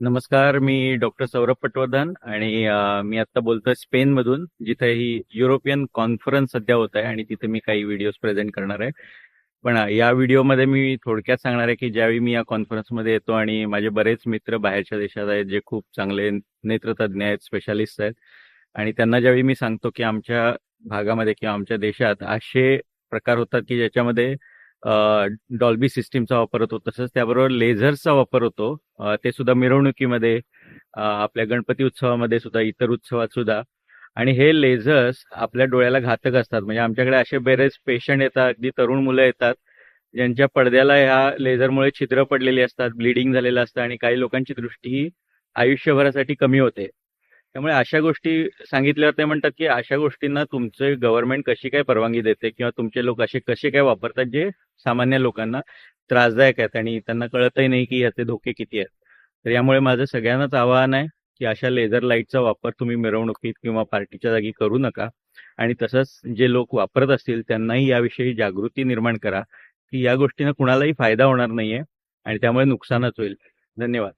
नमस्कार, मी डॉक्टर सौरभ पटवर्धन आणि मी आत्ता बोलतोय स्पेनमधून, जिथे ही युरोपियन कॉन्फरन्स सध्या होत आहे आणि तिथे मी काही व्हिडिओज प्रेझेंट करणार आहे. पण या व्हिडिओमध्ये मी थोडक्यात सांगणार आहे की ज्यावेळी मी या कॉन्फरन्समध्ये येतो आणि माझे बरेच मित्र बाहेरच्या देशात आहेत जे खूप चांगले नेत्रतज्ञ आहेत, स्पेशालिस्ट आहेत, आणि त्यांना ज्यावेळी मी सांगतो की आमच्या भागामध्ये किंवा आमच्या देशात असे प्रकार होतात की ज्याच्यामध्ये डॉल्बी सिस्टीमचा वापर होतो, तसंच त्याबरोबर लेझर्सचा वापर होतो, ते सुद्धा मिरवणुकीमध्ये, आपल्या गणपती उत्सवामध्ये सुद्धा, इतर उत्सवात सुद्धा. आणि हे लेझर्स आपल्या डोळ्याला घातक असतात. म्हणजे आमच्याकडे असे बरेच पेशंट येतात, अगदी तरुण मुलं येतात, ज्यांच्या पडद्याला ह्या लेझरमुळे छिद्र पडलेली असतात, ब्लिडिंग झालेलं असतं आणि काही लोकांची दृष्टी ही आयुष्यभरासाठी कमी होते. त्यामुळे अशा गोष्टी सांगितल्यावर ते म्हणतात की अशा गोष्टींना तुमचे गव्हर्नमेंट कशी काय परवानगी देते किंवा तुमचे लोक असे कसे काय वापरतात जे सामान्य लोकांना त्रासदायक आहेत आणि त्यांना कळतही नाही की याचे धोके किती आहेत. तर यामुळे माझं सगळ्यांनाच आवाहन आहे की अशा लेझर लाईटचा वापर तुम्ही मिरवणुकीत किंवा पार्टीच्या जागी करू नका. आणि तसंच जे लोक वापरत असतील त्यांनाही याविषयी जागृती निर्माण करा की या गोष्टीनं कुणालाही फायदा होणार नाहीये आणि त्यामुळे नुकसानच होईल. धन्यवाद.